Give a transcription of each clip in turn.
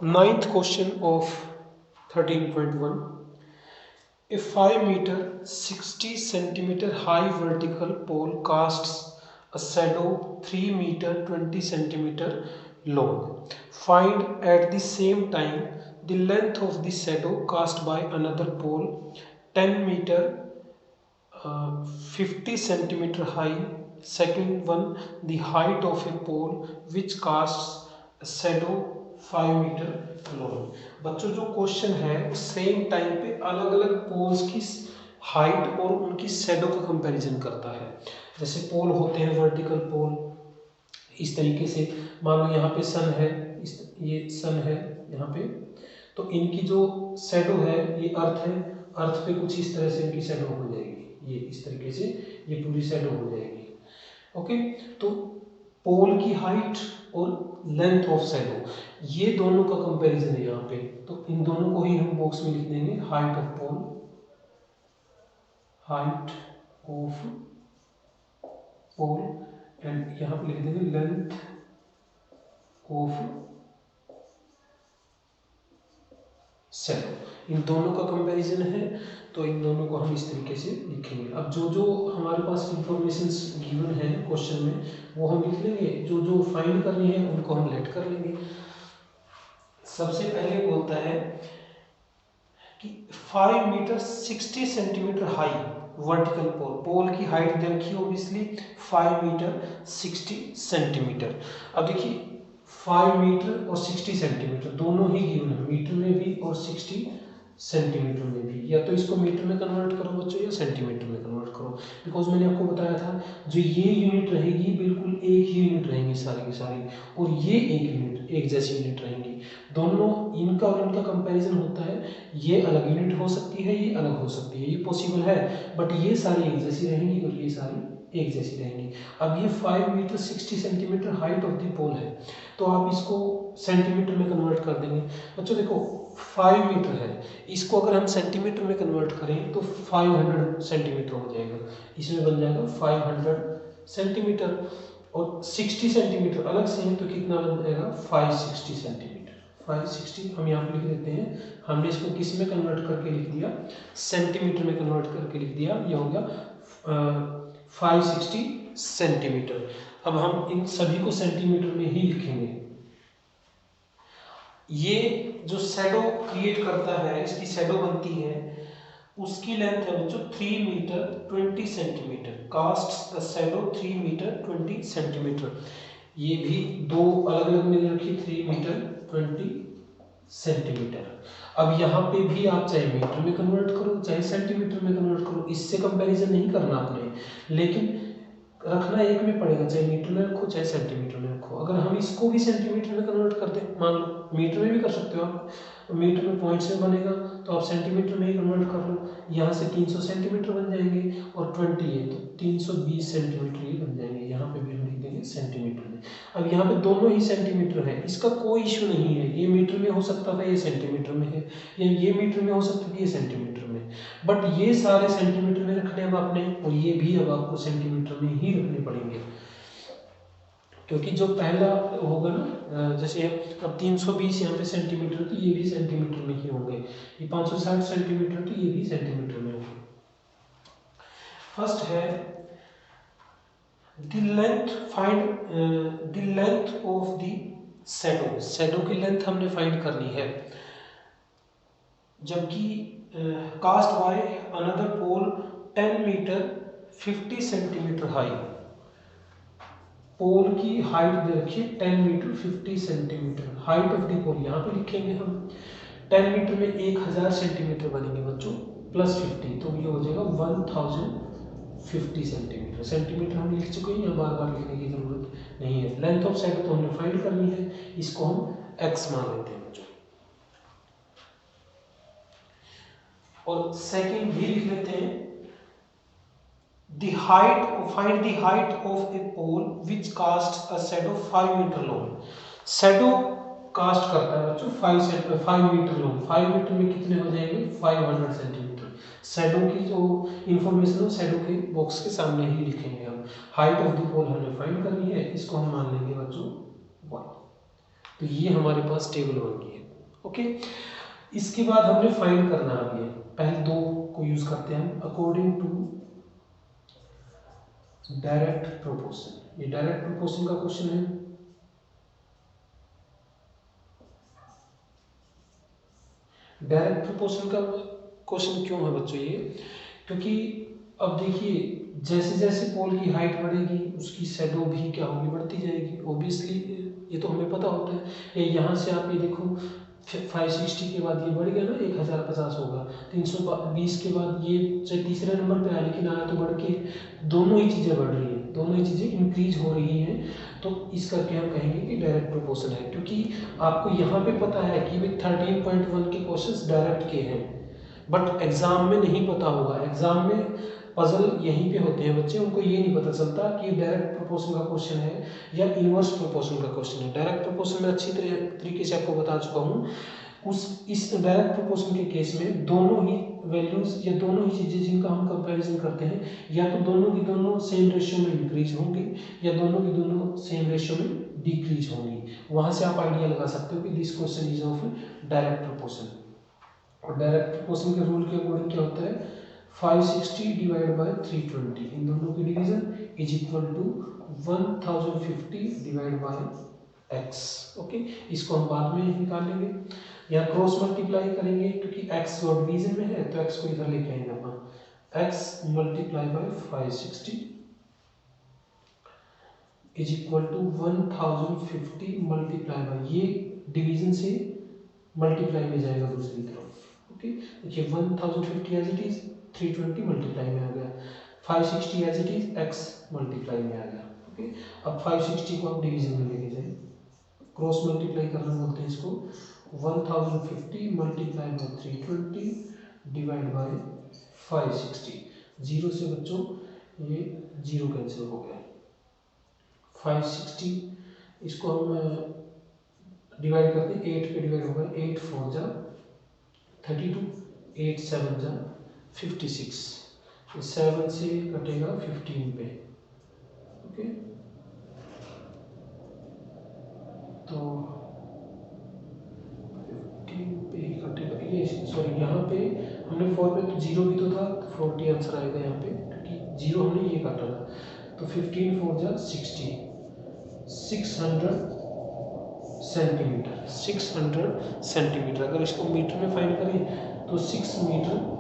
Ninth question of 13.1. A 5 meter 60 centimeter high vertical pole casts a shadow 3 meter 20 centimeter long. Find at the same time the length of the shadow cast by another pole 10 meter 50 centimeter high. Second one, the height of a pole which casts a shadow 5 metre long. बच्चों जो question है same time पे अलग अलग poles की height और उनकी shadow का कंपैरिजन करता है। जैसे पोल होते हैं वर्टिकल पोल, इस तरीके से मान लो यहाँ पे सन है, ये सन है यहाँ पे, तो इनकी जो शेडो है ये अर्थ है, अर्थ पे कुछ इस तरह से इनकी शेडो हो जाएगी, ये इस तरीके से ये पूरी शेडो हो जाएगी। ओके, तो पोल की हाइट और लेंथ ऑफ शेडो ये दोनों का कंपैरिजन है यहाँ पे, तो इन दोनों को ही हम बॉक्स में लिख देंगे, height of pole, height of pole, and यहाँ पे लिख देंगे लेंथ ऑफ शेडो। इन दोनों का कंपैरिजन है तो इन दोनों को हम इस तरीके से लिखेंगे। अब जो जो हमारे पास इंफॉर्मेशन गिवन है क्वेश्चन में वो हम लिख लेंगे, जो जो फाइंड करनी है उनको हम लेट कर लेंगे। सबसे पहले बोलता है कि 5 metre 60 centimetre high vertical pole, pole की हाइट दे रखी ओबियसली 5 मीटर 60 सेंटीमीटर। अब देखिए 5 मीटर और 60 सेंटीमीटर दोनों ही गिवन है, मीटर में भी और 60 सेंटीमीटर में भी। या तो इसको मीटर में कन्वर्ट करो बच्चों या सेंटीमीटर में कन्वर्ट करो, बिकॉज मैंने आपको बताया था जो ये यूनिट रहेगी बिल्कुल एक ही यूनिट रहेंगी सारी की सारी, और ये एक यूनिट एक जैसी यूनिट रहेंगी। दोनों इनका और इनका कंपैरिजन होता है, ये अलग यूनिट हो सकती है, ये अलग हो सकती है, ये पॉसिबल है, बट ये सारी एक जैसी रहेंगी और ये सारी एक जैसी रहेंगी। अब ये 5 metre 60 centimetre height of the pole है, तो आप इसको सेंटीमीटर में कन्वर्ट कर देंगे। बच्चों देखो 5 मीटर है, इसको अगर हम सेंटीमीटर में कन्वर्ट करें तो 500 सेंटीमीटर हो जाएगा, इसमें बन जाएगा 500 सेंटीमीटर, और 60 सेंटीमीटर अलग से है तो कितना बन जाएगा 560 सेंटीमीटर। 560 हम यहाँ पे लिख देते हैं, हमने इसको किस में कन्वर्ट करके लिख दिया, सेंटीमीटर में कन्वर्ट करके लिख दिया, ये हो गया 560 सेंटीमीटर। अब हम इन सभी को सेंटीमीटर में ही लिखेंगे। ये जो शैडो क्रिएट करता है, इसकी शैडो बनती है, उसकी लेंथ है बच्चों 3 metre 20 centimetre, cast shadow 3 metre 20 centimetre. ये भी दो अलग अलग मिल रखी 3 मीटर 20 सेंटीमीटर। अब यहाँ पे भी आप चाहे मीटर में कन्वर्ट करो चाहे सेंटीमीटर में कन्वर्ट करो, इससे कंपैरिजन नहीं करना आपने, लेकिन रखना एक में पड़ेगा, चाहे मीटर में रखो चाहे सेंटीमीटर में रखो। अगर हम इसको भी सेंटीमीटर में कन्वर्ट कर दें, मान लो मीटर में भी कर सकते हो आप, मीटर में पॉइंट्स में बनेगा तो आप सेंटीमीटर में ही कन्वर्ट कर लो, यहाँ से 300 सेंटीमीटर बन जाएंगे और 20 है तो 320 सेंटीमीटर ही बन जाएंगे, यहाँ पे भी हम लिख देंगे सेंटीमीटर में। अब यहाँ पे दोनों ही सेंटीमीटर है, इसका कोई इशू नहीं है, ये मीटर में हो सकता था ये सेंटीमीटर में है, या ये मीटर में हो सकता था ये सेंटीमीटर में, बट ये सारे सेंटीमीटर में रखने अब आपने, और ये भी अब आपको सेंटीमीटर में ही रखने पड़ेंगे, क्योंकि जो पहला होगा ना, जैसे अब 320 यहाँ पे सेंटीमीटर तो ये भी सेंटीमीटर में ही होंगे, ये 560 सेंटीमीटर तो ये भी सेंटीमीटर में होंगे। फर्स्ट है the length, find the length of the shadow, shadow की लेंथ हमने फाइंड करनी है, जबकि cast by another pole 10 metre 50 centimetre high, pole की हाइट दे रखी है 10 metre 50 centimetre, height of the pole यहाँ पे लिखेंगे हम, 10 मीटर में 1000 सेंटीमीटर बनेंगे बच्चों, प्लस 50 तो ये हो जाएगा 1050 सेंटीमीटर। सेंटीमीटर हम लिख चुके हैं, यहाँ बार बार लिखने की जरूरत नहीं है। लेंथ ऑफ शैडो तो हमने फाइंड करनी है, इसको हम x मान लेते हैं बच्चों, और सेकेंड भी लिख लेते हैं, the height, find the height of a pole which casts a shadow 5 meter long, shadow cast करता है बच्चों 5 मीटर लॉन्ग, 5 मीटर में कितने हो जाएंगे 500 सेंटीमीटर। शैडो की जो इंफॉर्मेशन है शैडो के बॉक्स के सामने ही लिखेंगे हम। हाइट ऑफ द पोल हमें फाइंड करनी है, इसको हम मान लेंगे बच्चों 1, तो ये हमारे पास टेबल बन गई है। ओके, इसके बाद हमने फाइंड करना अब ये पहले दो को यूज करते हैं हम, अकॉर्डिंग टू डायरेक्ट प्रोपोर्शन। ये डायरेक्ट प्रोपोर्शन का क्वेश्चन है। डायरेक्ट प्रोपोर्शन का क्वेश्चन क्यों है बच्चों ये, क्योंकि अब देखिए जैसे जैसे पोल की हाइट बढ़ेगी उसकी शैडो भी क्या होगी, बढ़ती जाएगी ऑब्वियसली, ये तो हमें पता होता है। ये यहाँ से आप ये देखो 560 के बाद ये बढ़ गया ना 1050 होगा, 320 के बाद ये चाहे तीसरे नंबर पे आया लेकिन आया तो बढ़ के, दोनों ही चीज़ें बढ़ रही हैं, दोनों ही चीज़ें इंक्रीज हो रही हैं, तो इस करके हम कहेंगे कि डायरेक्ट प्रोपोर्शन है। क्योंकि आपको यहाँ पे पता है कि 13.1 के क्वेश्चंस डायरेक्ट के हैं, बट एग्जाम में नहीं पता होगा, एग्जाम में पजल यहीं पे होते हैं बच्चे, उनको ये नहीं पता चलता कि डायरेक्ट प्रोपोर्शन का क्वेश्चन है या इनवर्स प्रोपोर्शन का क्वेश्चन है। डायरेक्ट प्रोपोर्शन में अच्छी तरीके से आपको बता चुका हूँ। इस डायरेक्ट प्रोपोर्शन के केस में दोनों ही वैल्यूज या दोनों ही चीज़ें जिनका हम कंपैरिजन करते हैं, या तो दोनों की दोनों सेम रेशियो में इंक्रीज होंगी या दोनों की दोनों सेम रेशियो में डिक्रीज होंगी। वहाँ से आप आइडिया लगा सकते हो कि this question is of direct proportion. और डायरेक्ट प्रोपोर्शन के रूल के अकॉर्डिंग क्या होता है, 560 डिवाइड बाय 320, इन दोनों की division is equal to 1050 divide by x। Okay, इसको हम बाद में निकालेंगे, यहाँ क्रॉस मल्टीप्लाई करेंगे क्योंकि x जो डिवीजन में है तो x को इधर लेके आएंगे अपन, x multiply by 560 is equal to 1050 multiply by, ये डिवीजन से मल्टीप्लाई में जाएगा दूसरी तरफ। ओके, देखिए 1050 एज इट इज, 320 मल्टीप्लाई में आ गया, 560 as it is, x multiply में आ गया। ओके, अब 560 को आप डिवीजन में लेके जाए, क्रॉस मल्टीप्लाई करना बोलते हैं इसको, 1050 multiply bye 320 divide by 560, zero से बच्चों ये जीरो कैंसिल हो गया, 560 इसको हम डिवाइड करते हैं, 8 पे डिवाइड होगा, 8 4 जा 32, 8 7 जा 56, 7 से कटेगा 15 पे। ओके, तो 15 पे ही कटेगा ये, सॉरी यहाँ पे हमने 4 पे तो जीरो भी तो था, 40 आंसर आएगा यहाँ पे क्योंकि जीरो हमने ये काटा था, तो 15 4 जा 60, 600 सेंटीमीटर, 600 सेंटीमीटर। अगर इसको मीटर में फाइंड करें तो 6 मीटर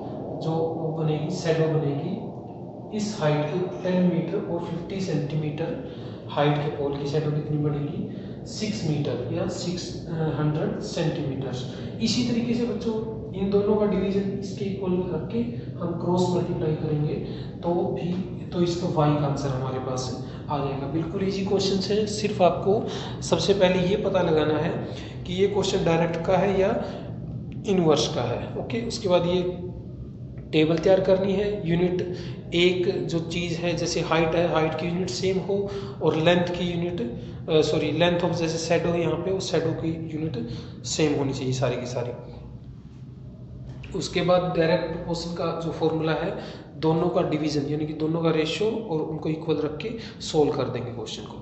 जो बनेगी शैडो बनेगी इस हाइट के 10 मीटर और 50 सेंटीमीटर हाइट के पोल की शैडो कितनी बनेगी, 6 मीटर या 600 सेंटीमीटर। इसी तरीके से बच्चों इन दोनों का डिवीजन इसके इक्वल में रख के हम क्रॉस मल्टीप्लाई करेंगे तो इसका y का आंसर हमारे पास आ जाएगा। बिल्कुल इजी क्वेश्चन है, सिर्फ आपको सबसे पहले ये पता लगाना है कि ये क्वेश्चन डायरेक्ट का है या इनवर्स का है। ओके, उसके बाद ये टेबल तैयार करनी है, यूनिट एक जो चीज़ है जैसे हाइट है, हाइट की यूनिट सेम हो और लेंथ की यूनिट लेंथ ऑफ जैसे शैडो है यहाँ पे, उस शैडो की यूनिट सेम होनी चाहिए सारी की सारी। उसके बाद डायरेक्ट प्रोपोर्शन का जो फॉर्मूला है, दोनों का डिवीजन यानी कि दोनों का रेशियो और उनको इक्वल रख के सोल्व कर देंगे क्वेश्चन को।